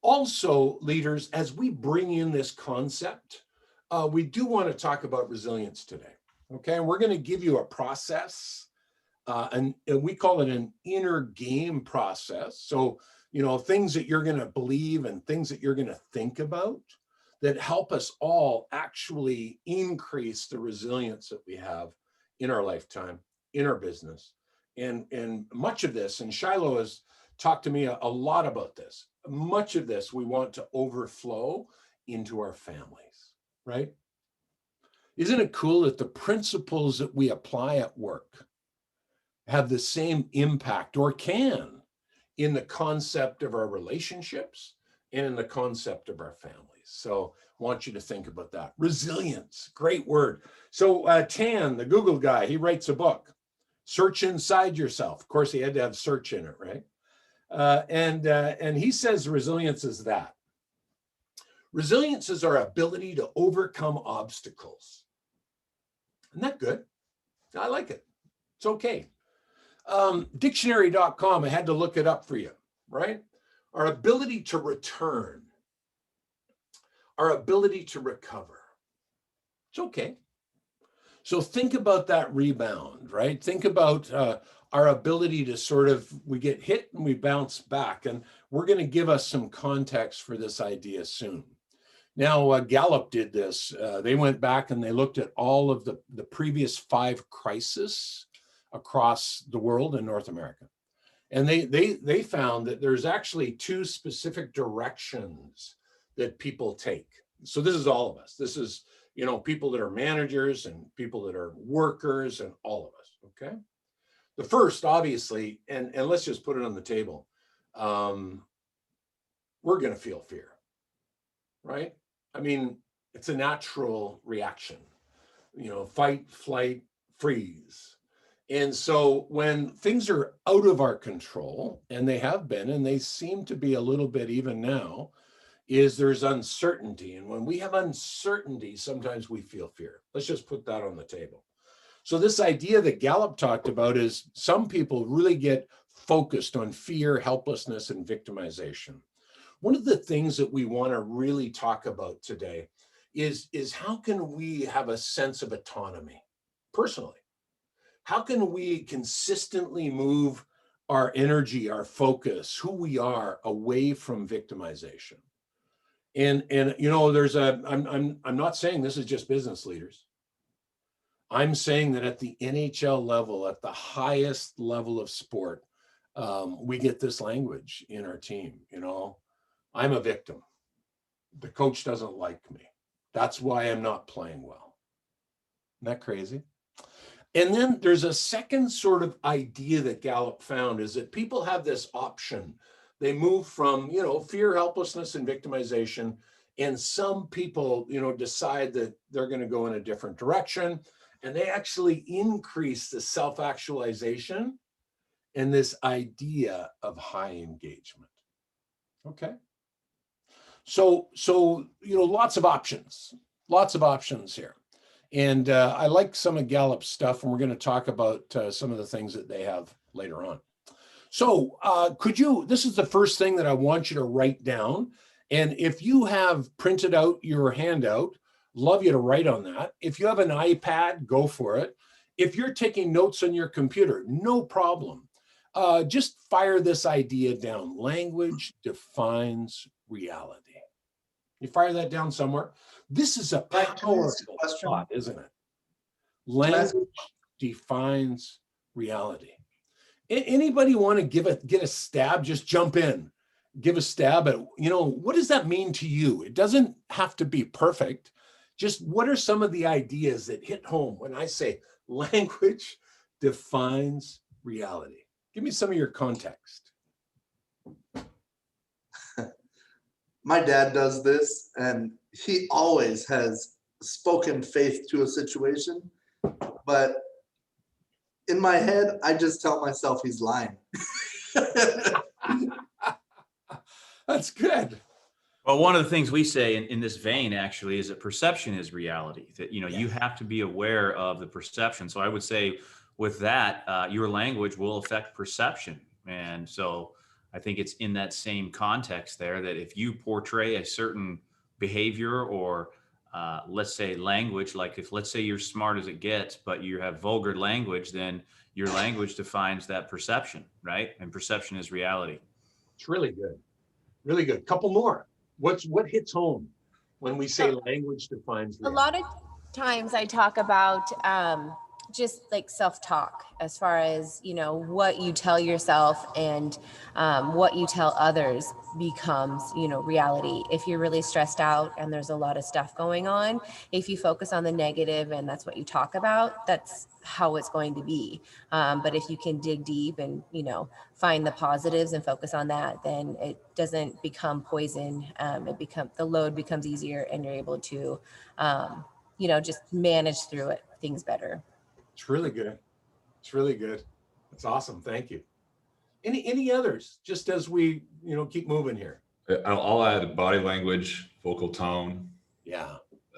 Also, leaders, as we bring in this concept, we do want to talk about resilience today. Okay, and we're going to give you a process, and we call it an inner game process. So, things that you're going to believe and things that you're going to think about that help us all actually increase the resilience that we have in our lifetime, in our business. And much of this, and Shiloh has talked to me a lot about this, much of this we want to overflow into our families, right? Isn't it cool that the principles that we apply at work have the same impact, or can, in the concept of our relationships and in the concept of our families? So I want you to think about that. Resilience, great word. So Tan, the Google guy, he writes a book, Search Inside Yourself. Of course, he had to have search in it, right? And he says resilience is that. Resilience is our ability to overcome obstacles. Isn't that good? I like it. It's okay. Dictionary.com, I had to look it up for you, right? Our ability to return, our ability to recover. It's okay. So think about that rebound, right? Think about our ability to sort of, we get hit and we bounce back. And we're going to give us some context for this idea soon. Now, Gallup did this. They went back and they looked at all of the previous 5 crises across the world in North America. And they found that there's actually 2 specific directions that people take. So this is all of us. This is, people that are managers and people that are workers and all of us, okay? The first, obviously, and let's just put it on the table, we're going to feel fear, right? I mean, it's a natural reaction, fight, flight, freeze. And so when things are out of our control, and they have been, and they seem to be a little bit even now, there's uncertainty. And when we have uncertainty, sometimes we feel fear. Let's just put that on the table. So this idea that Gallup talked about is some people really get focused on fear, helplessness, and victimization. One of the things that we want to really talk about today is how can we have a sense of autonomy personally? How can we consistently move our energy, our focus, who we are, away from victimization? And I'm not saying this is just business leaders. I'm saying that at the NHL level, at the highest level of sport, we get this language in our team. I'm a victim. The coach doesn't like me. That's why I'm not playing well. Isn't that crazy? And then there's a second sort of idea that Gallup found, is that people have this option. They move from, fear, helplessness, and victimization. And some people, decide that they're going to go in a different direction. And they actually increase the self-actualization and this idea of high engagement. Okay. So lots of options here. And I like some of Gallup's stuff, and we're going to talk about some of the things that they have later on. So this is the first thing that I want you to write down. And if you have printed out your handout, love you to write on that. If you have an iPad, go for it. If you're taking notes on your computer, no problem. Just fire this idea down. Language defines reality. You fire that down somewhere. This is a powerful thought, isn't it? Language defines reality. Anybody want to get a stab? Just jump in, give a stab at, what does that mean to you? It doesn't have to be perfect. Just what are some of the ideas that hit home when I say language defines reality? Give me some of your context. My dad does this, and he always has spoken faith to a situation, but in my head, I just tell myself he's lying. That's good. Well, one of the things we say in this vein actually is that perception is reality, that, you have to be aware of the perception. So I would say with that, your language will affect perception. And so I think it's in that same context there that if you portray a certain behavior or let's say language, like if let's say you're smart as it gets, but you have vulgar language, then your language defines that perception, right? And perception is reality. It's really good. Really good. Couple more. What hits home when we say language defines A reality? lot of times I talk about just like self-talk as far as, you know, what you tell yourself and what you tell others becomes, you know, reality. If you're really stressed out and there's a lot of stuff going on, if you focus on the negative and that's what you talk about, that's how it's going to be. But if you can dig deep and, you know, find the positives and focus on that, then it doesn't become poison. The load becomes easier and you're able to, you know, just manage through it, things better. It's really good. It's really good. That's awesome. Thank you. Any others? Just as we, you know, keep moving here. I'll add body language, vocal tone, Yeah.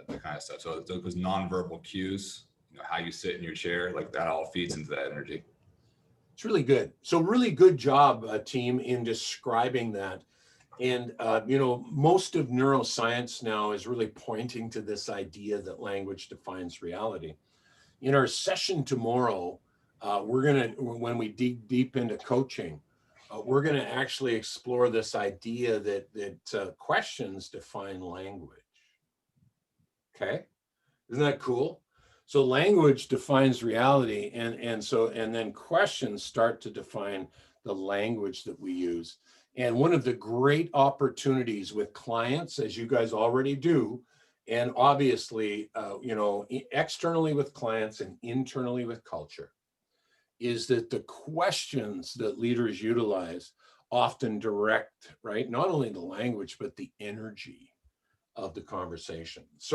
that kind of stuff. So those nonverbal cues, you know, how you sit in your chair, like that all feeds into that energy. It's really good. So really good job, team, in describing that. And, you know, most of neuroscience now is really pointing to this idea that language defines reality. In our session tomorrow, we're going to, when we dig deep into coaching, we're going to actually explore this idea that questions define language. Okay. Isn't that cool? So language defines reality, and then questions start to define the language that we use. And one of the great opportunities with clients, as you guys already do, and obviously, you know, externally with clients and internally with culture, is that the questions that leaders utilize often direct, right, not only the language, but the energy of the conversation. So